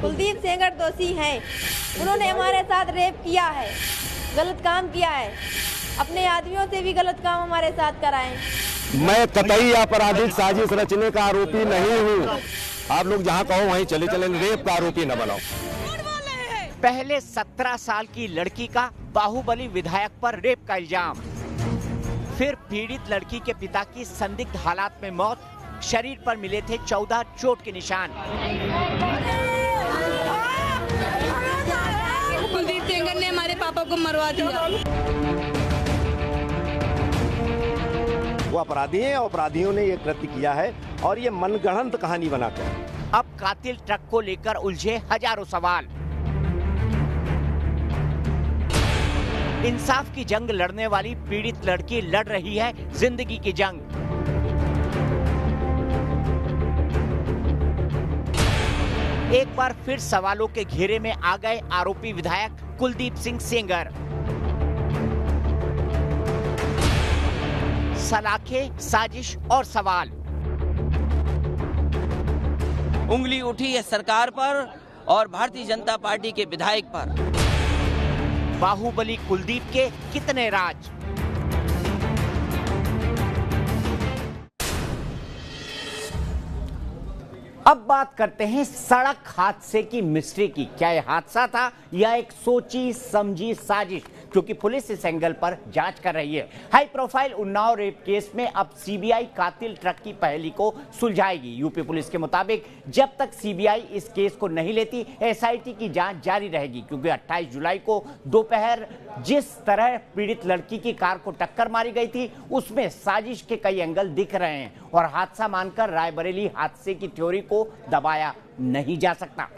कुलदीप सेंगर दोषी हैं। उन्होंने हमारे साथ रेप किया है, गलत काम किया है, अपने आदमियों से भी गलत काम हमारे साथ कराए। मैं कतई आपराधिक साजिश रचने का आरोपी नहीं हूँ। आप लोग जहाँ कहो वहीं चले चले, रेप का आरोपी न बनाओ। पहले 17 साल की लड़की का बाहुबली विधायक पर रेप का इल्जाम, फिर पीड़ित लड़की के पिता की संदिग्ध हालात में मौत, शरीर पर मिले थे 14 चोट के निशान। कुलदीप सेंगर ने हमारे पापा को मरवा दिया। वो अपराधी हैं, अपराधियों ने ये कृत्य किया है और ये मनगढ़ंत कहानी बनाकर। अब कातिल ट्रक को लेकर उलझे हजारों सवाल। इंसाफ की जंग लड़ने वाली पीड़ित लड़की लड़ रही है जिंदगी की जंग। एक बार फिर सवालों के घेरे में आ गए आरोपी विधायक कुलदीप सिंह सेंगर। सलाखें, साजिश और सवाल। उंगली उठी है सरकार पर और भारतीय जनता पार्टी के विधायक पर। बाहुबली कुलदीप के कितने राज? अब बात करते हैं सड़क हादसे की मिस्ट्री की। क्या यह हादसा था या एक सोची समझी साजिश? क्योंकि पुलिस इस एंगल पर जांच कर रही है। High profile Unnao rape case में अब सीबीआई कातिल ट्रक की पहेली को सुलझाएगी। यूपी पुलिस के मुताबिक जब तक सीबीआई इस केस को नहीं लेती, एसआईटी की जांच जारी रहेगी। क्योंकि 28 जुलाई को दोपहर जिस तरह पीड़ित लड़की की कार को टक्कर मारी गई थी, उसमें साजिश के कई एंगल दिख रहे हैं और हादसा मानकर रायबरेली हादसे की थ्योरी को दबाया नहीं जा सकता।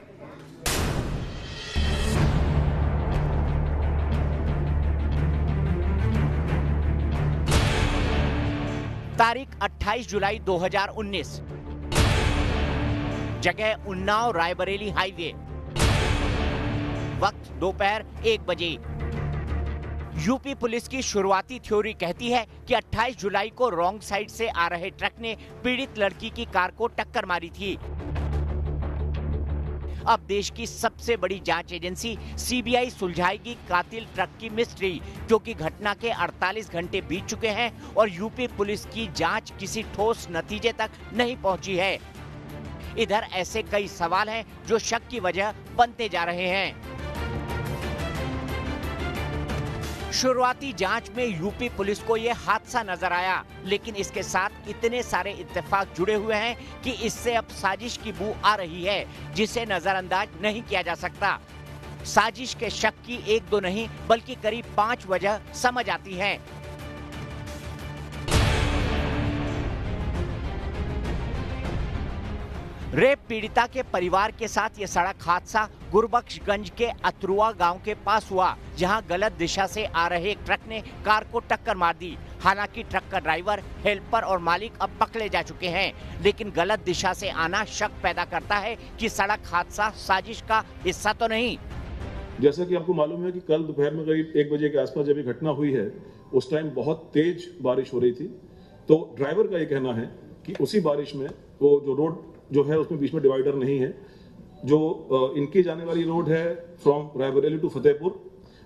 तारीख 28 जुलाई 2019, जगह उन्नाव रायबरेली हाईवे, वक्त दोपहर 1 बजे। यूपी पुलिस की शुरुआती थ्योरी कहती है कि 28 जुलाई को रॉन्ग साइड से आ रहे ट्रक ने पीड़ित लड़की की कार को टक्कर मारी थी। अब देश की सबसे बड़ी जांच एजेंसी सीबीआई सुलझाएगी कातिल ट्रक की मिस्ट्री, क्योंकि घटना के 48 घंटे बीत चुके हैं और यूपी पुलिस की जांच किसी ठोस नतीजे तक नहीं पहुंची है। इधर ऐसे कई सवाल हैं जो शक की वजह बनते जा रहे हैं। शुरुआती जांच में यूपी पुलिस को यह हादसा नजर आया, लेकिन इसके साथ इतने सारे इत्तेफाक जुड़े हुए हैं कि इससे अब साजिश की बू आ रही है, जिसे नजरअंदाज नहीं किया जा सकता। साजिश के शक की 1-2 नहीं बल्कि करीब 5 वजह समझ आती हैं। रेप पीड़िता के परिवार के साथ ये सड़क हादसा गुरबख्शगंज के अतरुआ गांव के पास हुआ, जहां गलत दिशा से आ रहे एक ट्रक ने कार को टक्कर मार दी। हालांकि ट्रक का ड्राइवर, हेल्पर और मालिक अब पकड़े जा चुके हैं, लेकिन गलत दिशा से आना शक पैदा करता है कि सड़क हादसा साजिश का हिस्सा तो नहीं। जैसा कि आपको मालूम है कि कल दोपहर में करीब 1 बजे के आसपास जब ये घटना हुई है, उस टाइम बहुत तेज बारिश हो रही थी। तो ड्राइवर का ये कहना है कि उसी बारिश में वो जो रोड जो है उसमें बीच में डिवाइडर नहीं है, जो इनकी जाने वाली रोड है फ्रॉम रायबरेली टू फतेहपुर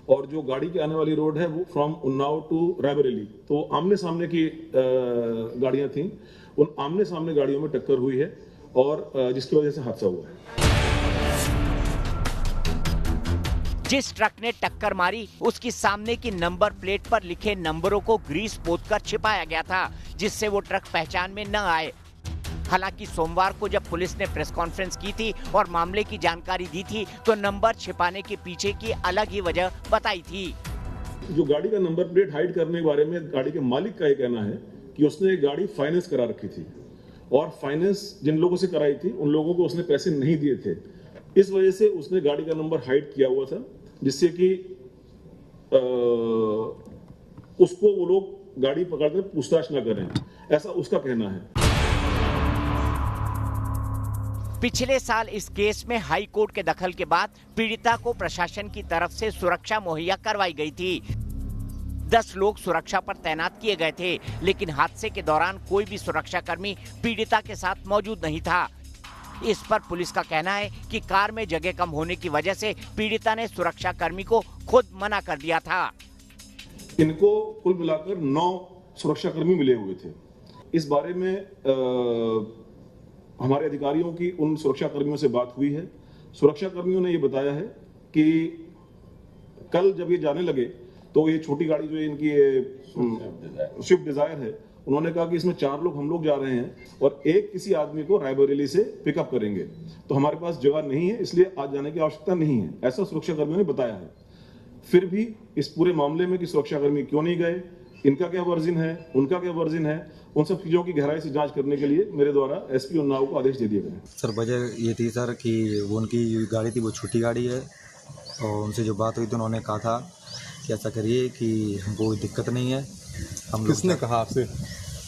और जो गाड़ी की आने वाली रोड है वो फ्रॉम उन्नाव टू रायबरेली। तो आमने सामने की गाड़ियां थीं, उन आमने सामने गाड़ियों में टक्कर हुई है और जिसकी वजह से हादसा हुआ है। जिस ट्रक ने टक्कर मारी उसकी सामने की नंबर प्लेट पर लिखे नंबरों को ग्रीस पोतकर छिपाया गया था, जिससे वो ट्रक पहचान में न आए। हालांकि सोमवार को जब पुलिस ने प्रेस कॉन्फ्रेंस की थी और मामले की जानकारी दी थी, तो नंबर छिपाने के पीछे की अलग ही वजह बताई थी। जो गाड़ी का नंबर प्लेट हाइड करने के बारे में गाड़ी के मालिक का ये कहना है कि उसने गाड़ी फाइनेंस करा रखी थी और फाइनेंस जिन लोगों से कराई थी उन लोगों को उसने पैसे नहीं दिए थे। इस वजह से उसने गाड़ी का नंबर हाइड किया हुआ था, जिससे कि उसको वो लोग गाड़ी पकड़कर पूछताछ न करें, ऐसा उसका कहना है। पिछले साल इस केस में हाई कोर्ट के दखल के बाद पीड़िता को प्रशासन की तरफ से सुरक्षा मुहैया करवाई गई थी। 10 लोग सुरक्षा पर तैनात किए गए थे, लेकिन हादसे के दौरान कोई भी सुरक्षाकर्मी पीड़िता के साथ मौजूद नहीं था। इस पर पुलिस का कहना है कि कार में जगह कम होने की वजह से पीड़िता ने सुरक्षा कर्मी को खुद मना कर दिया था। इनको कुल मिलाकर 9 सुरक्षा कर्मी मिले हुए थे। इस बारे में हमारे अधिकारियों की उन सुरक्षा कर्मियों से बात हुई है। सुरक्षा कर्मियों ने ये बताया है कि कल जब ये जाने लगे तो ये छोटी गाड़ी जो इनकी स्विफ्ट डिजायर है, उन्होंने कहा कि इसमें 4 लोग हम लोग जा रहे हैं और एक किसी आदमी को रायबरेली से पिकअप करेंगे, तो हमारे पास जगह नहीं है, इसलिए आज जाने की आवश्यकता नहीं है, ऐसा सुरक्षा कर्मियों ने बताया है। फिर भी इस पूरे मामले में कि सुरक्षा कर्मी क्यों नहीं गए, इनका क्या वर्जन है, उनका क्या वर्जन है, उन सब चीजों की गहराई से जांच करने के लिए मेरे द्वारा एसपी उन्नाव को आदेश दे दिए गए। सर वजह ये थी सर कि वो उनकी गाड़ी थी, वो छोटी गाड़ी है और उनसे जो बात हुई तो उन्होंने कहा था कि ऐसा करिए कि हमको कोई दिक्कत नहीं है। हम किसने कहा आपसे?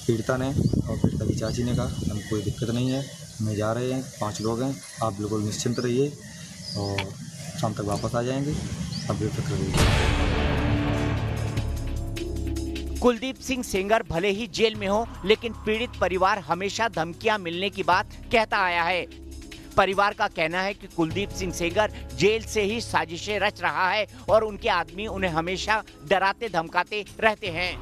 पीड़िता ने और पीड़िता की चाची ने कहा हमको कोई दिक्कत नहीं है, हमें जा रहे हैं, 5 लोग हैं, आप बिल्कुल निश्चिंत रहिए और शाम तक वापस आ जाएंगे, आप बेफिक्र रहिए। कुलदीप सिंह सेंगर भले ही जेल में हो, लेकिन पीड़ित परिवार हमेशा धमकियां मिलने की बात कहता आया है। परिवार का कहना है कि कुलदीप सिंह सेंगर जेल से ही साजिशें रच रहा है और उनके आदमी उन्हें हमेशा डराते धमकाते रहते हैं।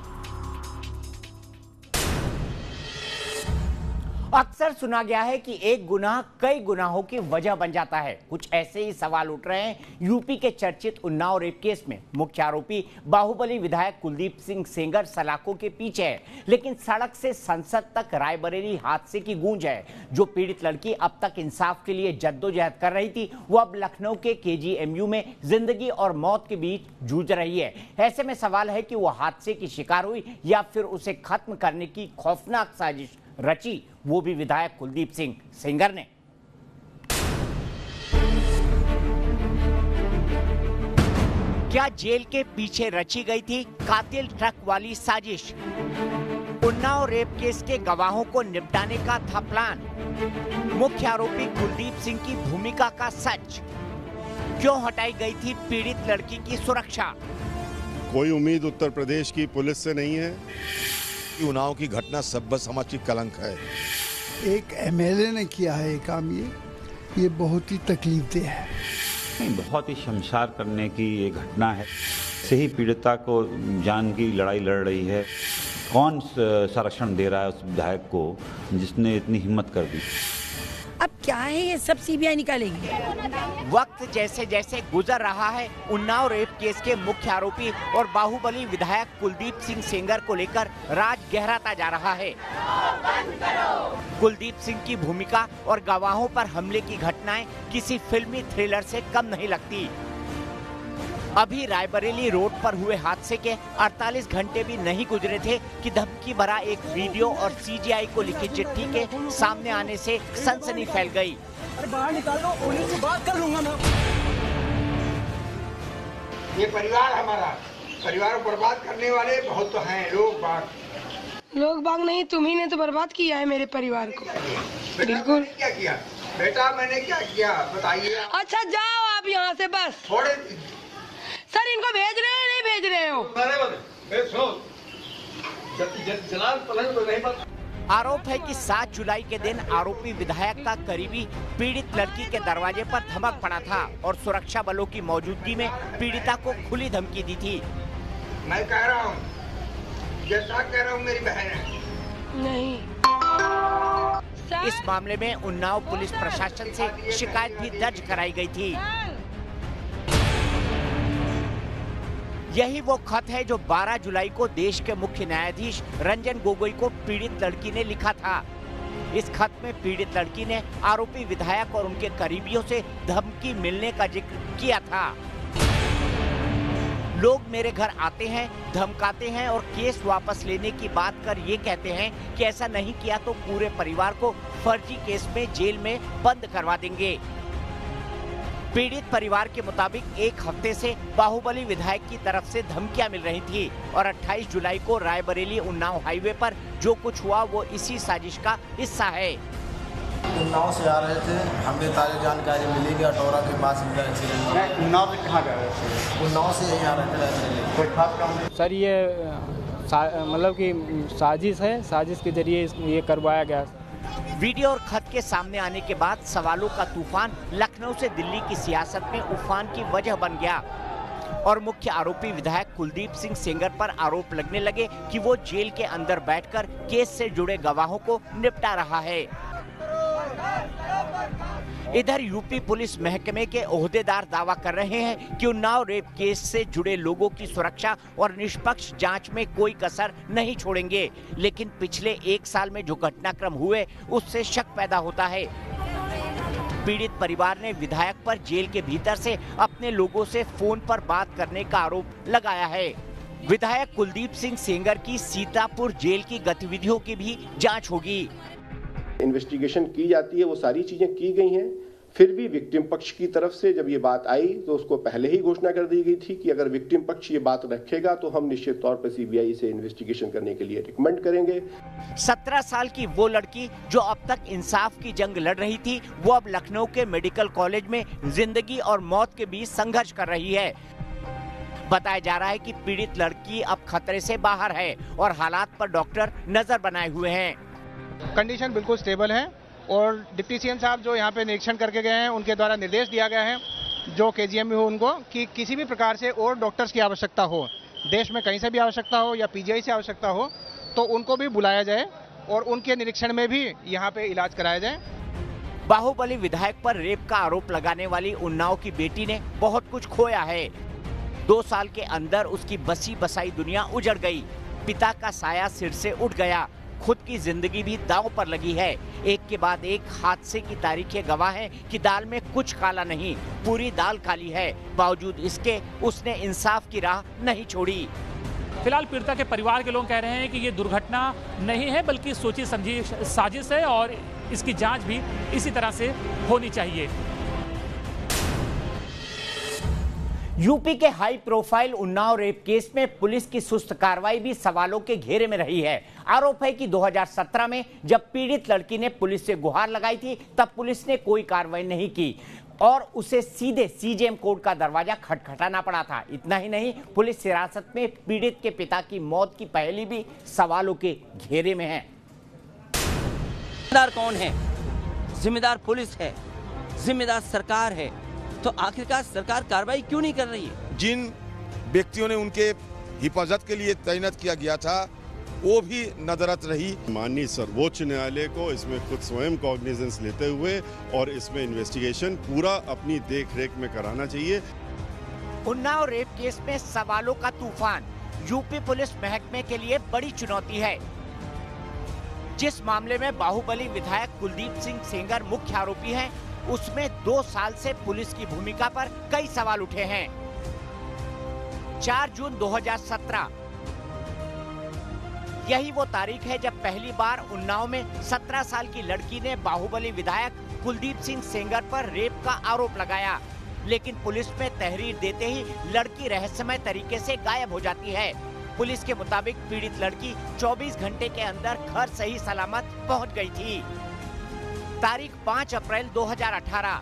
अक्सर सुना गया है कि एक गुनाह कई गुनाहों की वजह बन जाता है। कुछ ऐसे ही सवाल उठ रहे हैं यूपी के चर्चित उन्नाव रेप केस में। मुख्य आरोपी बाहुबली विधायक कुलदीप सिंह सेंगर सलाखों के पीछे है, लेकिन सड़क से संसद तक रायबरेली हादसे की गूंज है। जो पीड़ित लड़की अब तक इंसाफ के लिए जद्दोजहद कर रही थी, वो अब लखनऊ के KGMU में जिंदगी और मौत के बीच जूझ रही है। ऐसे में सवाल है कि वो हादसे की शिकार हुई या फिर उसे खत्म करने की खौफनाक साजिश रची, वो भी विधायक कुलदीप सिंह सेंगर ने। क्या जेल के पीछे रची गई थी कातिल ट्रक वाली साजिश? उन्नाव रेप केस के गवाहों को निपटाने का था प्लान? मुख्य आरोपी कुलदीप सिंह की भूमिका का सच? क्यों हटाई गई थी पीड़ित लड़की की सुरक्षा? कोई उम्मीद उत्तर प्रदेश की पुलिस से नहीं है। उन्नाव की घटना सभ्य समाज की कलंक है। एक MLA ने किया है ये काम, ये बहुत ही तकलीफदेह है। बहुत ही शर्मसार करने की ये घटना है। सही पीड़िता को जान की लड़ाई लड़ रही है। कौन संरक्षण दे रहा है उस विधायक को जिसने इतनी हिम्मत कर दी? अब क्या है ये सब CBI निकालेगी। वक्त जैसे जैसे गुजर रहा है, उन्नाव रेप केस के मुख्य आरोपी और बाहुबली विधायक कुलदीप सिंह सेंगर को लेकर राज गहराता जा रहा है। कुलदीप सिंह की भूमिका और गवाहों पर हमले की घटनाएं किसी फिल्मी थ्रिलर से कम नहीं लगती। अभी रायबरेली रोड पर हुए हादसे के 48 घंटे भी नहीं गुजरे थे कि धमकी भरा एक वीडियो और CGI को लिखी चिट्ठी के सामने आने से सनसनी फैल गई। अरे बाहर निकाल दो, पुलिस से बात कर लूंगा मैं। ये परिवार हमारा, परिवार को बर्बाद करने वाले बहुत तो हैं लोग बाग नहीं, तुम्ही ने तो बर्बाद किया है मेरे परिवार को। बिल्कुल। क्या किया बेटा, मैंने क्या किया बताइए। अच्छा जाओ आप यहाँ से बस। थोड़े सर इनको भेज रहे हैं नहीं भेज रहे हो? आरोप है कि 7 जुलाई के दिन आरोपी विधायक का करीबी पीड़ित लड़की के दरवाजे पर धमक पड़ा था और सुरक्षा बलों की मौजूदगी में पीड़िता को खुली धमकी दी थी। मैं कह रहा हूँ, जैसा कह रहा हूँ मेरी बहन है। नहीं। इस मामले में उन्नाव पुलिस प्रशासन से शिकायत भी दर्ज कराई गई थी। यही वो खत है जो 12 जुलाई को देश के मुख्य न्यायाधीश रंजन गोगोई को पीड़ित लड़की ने लिखा था। इस खत में पीड़ित लड़की ने आरोपी विधायक और उनके करीबियों से धमकी मिलने का जिक्र किया था। लोग मेरे घर आते हैं, धमकाते हैं और केस वापस लेने की बात कर ये कहते हैं कि ऐसा नहीं किया तो पूरे परिवार को फर्जी केस में जेल में बंद करवा देंगे। पीड़ित परिवार के मुताबिक एक हफ्ते से बाहुबली विधायक की तरफ से धमकियां मिल रही थी और 28 जुलाई को रायबरेली उन्नाव हाईवे पर जो कुछ हुआ वो इसी साजिश का हिस्सा है। उन्नाव से आ रहे थे, हमें ताज़ा जानकारी मिली कि अटोरा के पास उन्नाव से कहाँ जा रहे थे? उन्नाव से यहीं आ रहे थे रायबरेली। कोई खास काम? सर ये मतलब कि साजिश है, साजिश के जरिए ये करवाया गया। वीडियो और खत के सामने आने के बाद सवालों का तूफान लखनऊ से दिल्ली की सियासत में उफान की वजह बन गया और मुख्य आरोपी विधायक कुलदीप सिंह सेंगर पर आरोप लगने लगे कि वो जेल के अंदर बैठकर केस से जुड़े गवाहों को निपटा रहा है। इधर यूपी पुलिस महकमे के ओहदेदार दावा कर रहे हैं कि उन्नाव रेप केस से जुड़े लोगों की सुरक्षा और निष्पक्ष जांच में कोई कसर नहीं छोड़ेंगे, लेकिन पिछले 1 साल में जो घटनाक्रम हुए उससे शक पैदा होता है। पीड़ित परिवार ने विधायक पर जेल के भीतर से अपने लोगों से फोन पर बात करने का आरोप लगाया है। विधायक कुलदीप सिंह सेंगर की सीतापुर जेल की गतिविधियों की भी जांच होगी। इन्वेस्टिगेशन की जाती है, वो सारी चीजें की गई हैं। फिर भी विक्टिम पक्ष की तरफ से जब ये बात आई तो उसको पहले ही घोषणा कर दी गई थी कि अगर विक्टिम पक्ष ये बात रखेगा तो हम निश्चित तौर पर सीबीआई से इन्वेस्टिगेशन करने के लिए रिकमेंड करेंगे। 17 साल की वो लड़की जो अब तक इंसाफ की जंग लड़ रही थी, वो अब लखनऊ के मेडिकल कॉलेज में जिंदगी और मौत के बीच संघर्ष कर रही है। बताया जा रहा है कि पीड़ित लड़की अब खतरे से बाहर है और हालात पर डॉक्टर नजर बनाए हुए हैं। कंडीशन बिल्कुल स्टेबल है और डिप्टी सीएम साहब जो यहाँ पे निरीक्षण करके गए हैं, उनके द्वारा निर्देश दिया गया है जो केजीएम में हो उनको कि किसी भी प्रकार से और डॉक्टर्स की आवश्यकता हो, देश में कहीं से भी आवश्यकता हो या पीजीआई से आवश्यकता हो तो उनको भी बुलाया जाए और उनके निरीक्षण में भी यहाँ पे इलाज कराया जाए। बाहुबली विधायक पर रेप का आरोप लगाने वाली उन्नाव की बेटी ने बहुत कुछ खोया है। 2 साल के अंदर उसकी बसी बसाई दुनिया उजड़ गई, पिता का साया सिर से उठ गया, खुद की जिंदगी भी दांव पर लगी है। एक के बाद एक हादसे की तारीखें गवाह हैं कि दाल में कुछ काला नहीं, पूरी दाल काली है। बावजूद इसके उसने इंसाफ की राह नहीं छोड़ी। फिलहाल पीड़िता के परिवार के लोग कह रहे हैं कि ये दुर्घटना नहीं है बल्कि सोची समझी साजिश है और इसकी जांच भी इसी तरह से होनी चाहिए। यूपी के high profile Unnao rape case में पुलिस की सुस्त कार्रवाई भी सवालों के घेरे में रही है। आरोप है कि 2017 में जब पीड़ित लड़की ने पुलिस से गुहार लगाई थी तब पुलिस ने कोई कार्रवाई नहीं की और उसे सीधे सीजेएम कोर्ट का दरवाजा खटखटाना पड़ा था। इतना ही नहीं, पुलिस हिरासत में पीड़ित के पिता की मौत की पहली भी सवालों के घेरे में है। जिम्मेदार कौन है? जिम्मेदार पुलिस है, जिम्मेदार सरकार है, तो आखिरकार सरकार कार्रवाई क्यों नहीं कर रही है? जिन व्यक्तियों ने उनके हिफाजत के लिए तैनात किया गया था वो भी नजरत रही। माननीय सर्वोच्च न्यायालय को इसमें खुद स्वयं कॉग्निजेंस लेते हुए और इसमें इन्वेस्टिगेशन पूरा अपनी देखरेख में कराना चाहिए। उन्नाव रेप केस में सवालों का तूफान यूपी पुलिस महकमे के लिए बड़ी चुनौती है। जिस मामले में बाहुबली विधायक कुलदीप सिंह सेंगर मुख्य आरोपी हैं, उसमें 2 साल से पुलिस की भूमिका पर कई सवाल उठे हैं। 4 जून 2017 यही वो तारीख है जब पहली बार उन्नाव में 17 साल की लड़की ने बाहुबली विधायक कुलदीप सिंह सेंगर पर रेप का आरोप लगाया, लेकिन पुलिस में तहरीर देते ही लड़की रहस्यमय तरीके से गायब हो जाती है। पुलिस के मुताबिक पीड़ित लड़की 24 घंटे के अंदर घर सही सलामत पहुंच गई थी। तारीख 5 अप्रैल 2018।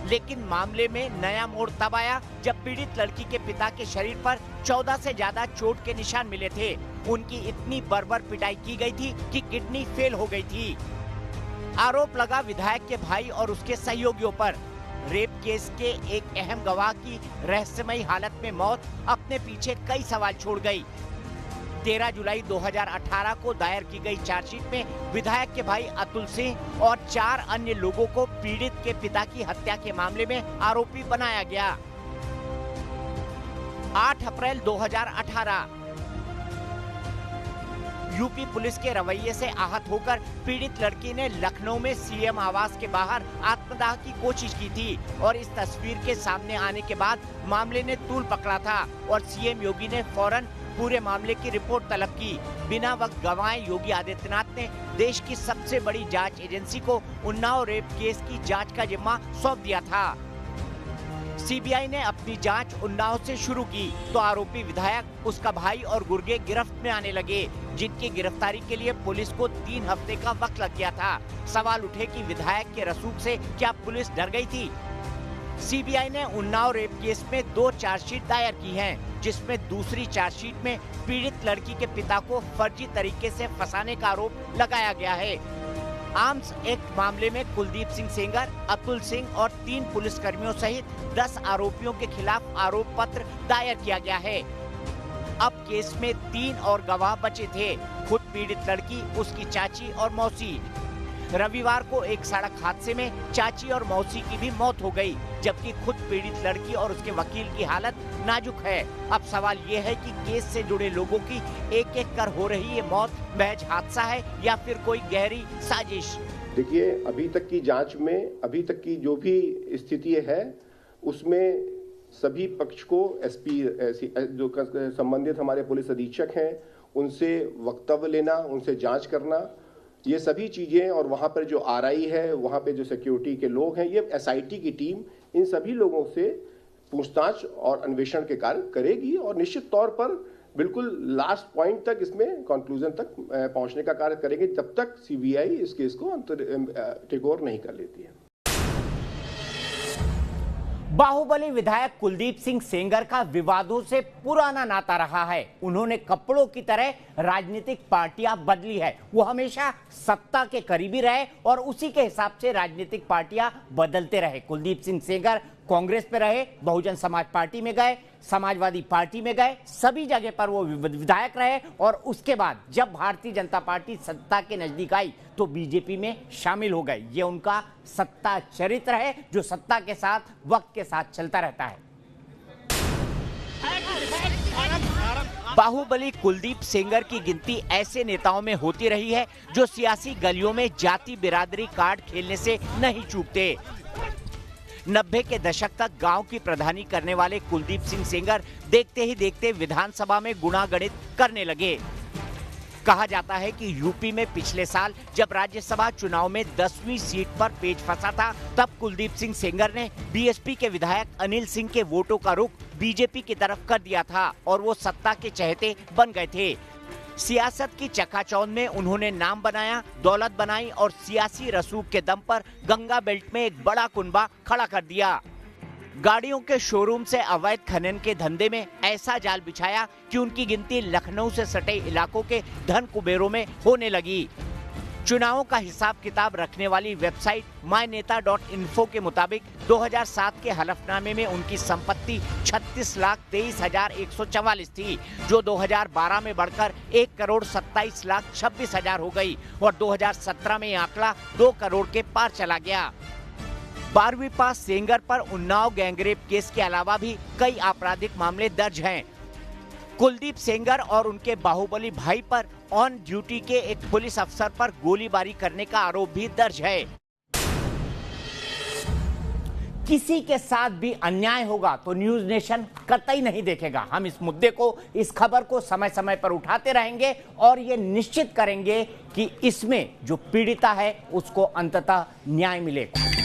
लेकिन मामले में नया मोड़ तब आया जब पीड़ित लड़की के पिता के शरीर पर 14 से ज्यादा चोट के निशान मिले थे। उनकी इतनी बर्बर पिटाई की गई थी कि किडनी फेल हो गई थी। आरोप लगा विधायक के भाई और उसके सहयोगियों पर। रेप केस के एक अहम गवाह की रहस्यमयी हालत में मौत अपने पीछे कई सवाल छोड़ गई। 13 जुलाई 2018 को दायर की गई चार्जशीट में विधायक के भाई अतुल सिंह और 4 अन्य लोगों को पीड़ित के पिता की हत्या के मामले में आरोपी बनाया गया। 8 अप्रैल 2018 यूपी पुलिस के रवैये से आहत होकर पीड़ित लड़की ने लखनऊ में सीएम आवास के बाहर आत्मदाह की कोशिश की थी और इस तस्वीर के सामने आने के बाद मामले ने तूल पकड़ा था और सीएम योगी ने फौरन पूरे मामले की रिपोर्ट तलब की। बिना वक्त गंवाए योगी आदित्यनाथ ने देश की सबसे बड़ी जांच एजेंसी को उन्नाव रेप केस की जांच का जिम्मा सौंप दिया था। सीबीआई ने अपनी जांच उन्नाव से शुरू की तो आरोपी विधायक, उसका भाई और गुर्गे गिरफ्त में आने लगे, जिनकी गिरफ्तारी के लिए पुलिस को 3 हफ्ते का वक्त लग गया था। सवाल उठे कि विधायक के रसूख से क्या पुलिस डर गई थी? सीबीआई ने उन्नाव रेप केस में 2 चार्जशीट दायर की हैं, जिसमें दूसरी चार्जशीट में पीड़ित लड़की के पिता को फर्जी तरीके से फंसाने का आरोप लगाया गया है। आर्म्स एक्ट मामले में कुलदीप सिंह सेंगर, अतुल सिंह और 3 पुलिसकर्मियों सहित 10 आरोपियों के खिलाफ आरोप पत्र दायर किया गया है। अब केस में 3 और गवाह बचे थे, खुद पीड़ित लड़की, उसकी चाची और मौसी। रविवार को एक सड़क हादसे में चाची और मौसी की भी मौत हो गई, जबकि खुद पीड़ित लड़की और उसके वकील की हालत नाजुक है। अब सवाल ये है कि केस से जुड़े लोगों की एक-एक कर हो रही ये मौत महज हादसा है या फिर कोई गहरी साजिश। देखिए, अभी तक की जांच में, अभी तक की जो भी स्थिति है, उसमें सभी पक्ष को एसपी जो संबंधित हमारे पुलिस अधीक्षक हैं, उनसे वक्तव्य लेना, उनसे जांच करना, ये सभी चीजें, और वहां पर जो आरआई है, वहां पे जो सिक्योरिटी के लोग हैं, ये एसआईटी की टीम इन सभी लोगों से पूछताछ और अन्वेषण के कार्य करेगी और निश्चित तौर पर बिल्कुल लास्ट पॉइंट तक इसमें कंक्लूजन तक पहुंचने का कार्य करेंगे, जब तक सीबीआई इस केस को टेक ओवर नहीं कर लेती है। बाहुबली विधायक कुलदीप सिंह सेंगर का विवादों से पुराना नाता रहा है। उन्होंने कपड़ों की तरह राजनीतिक पार्टियां बदली है। वो हमेशा सत्ता के करीबी रहे और उसी के हिसाब से राजनीतिक पार्टियां बदलते रहे। कुलदीप सिंह सेंगर कांग्रेस पे रहे, बहुजन समाज पार्टी में गए, समाजवादी पार्टी में गए, सभी जगह पर वो विधायक रहे और उसके बाद जब भारतीय जनता पार्टी सत्ता के नजदीक आई तो बीजेपी में शामिल हो गए। ये उनका सत्ता चरित्र है जो सत्ता के साथ, वक्त के साथ चलता रहता है। बाहुबली कुलदीप सेंगर की गिनती ऐसे नेताओं में होती रही है जो सियासी गलियों में जाति बिरादरी कार्ड खेलने से नहीं चूकते। 90 के दशक तक गांव की प्रधानी करने वाले कुलदीप सिंह सेंगर देखते ही देखते विधानसभा में गुणागणित करने लगे। कहा जाता है कि यूपी में पिछले साल जब राज्यसभा चुनाव में 10वीं सीट पर पेच फंसा था, तब कुलदीप सिंह सेंगर ने बीएसपी के विधायक अनिल सिंह के वोटों का रुख बीजेपी की तरफ कर दिया था और वो सत्ता के चहेते बन गए थे। सियासत की चकाचौंध में उन्होंने नाम बनाया, दौलत बनाई और सियासी रसूख के दम पर गंगा बेल्ट में एक बड़ा कुनबा खड़ा कर दिया। गाड़ियों के शोरूम से अवैध खनन के धंधे में ऐसा जाल बिछाया कि उनकी गिनती लखनऊ से सटे इलाकों के धन कुबेरों में होने लगी। चुनावों का हिसाब किताब रखने वाली वेबसाइट myneta.info के मुताबिक 2007 के हलफनामे में उनकी संपत्ति 36,23,144 थी, जो 2012 में बढ़कर 1,27,26,000 हो गई और 2017 में आंकड़ा 2 करोड़ के पार चला गया। 12वीं पास सेंगर पर उन्नाव गैंगरेप केस के अलावा भी कई आपराधिक मामले दर्ज हैं। कुलदीप सेंगर और उनके बाहुबली भाई पर ऑन ड्यूटी के एक पुलिस अफसर पर गोलीबारी करने का आरोप भी दर्ज है। किसी के साथ भी अन्याय होगा तो न्यूज नेशन कतई नहीं देखेगा। हम इस मुद्दे को, इस खबर को समय समय पर उठाते रहेंगे और ये निश्चित करेंगे कि इसमें जो पीड़िता है उसको अंततः न्याय मिलेगा।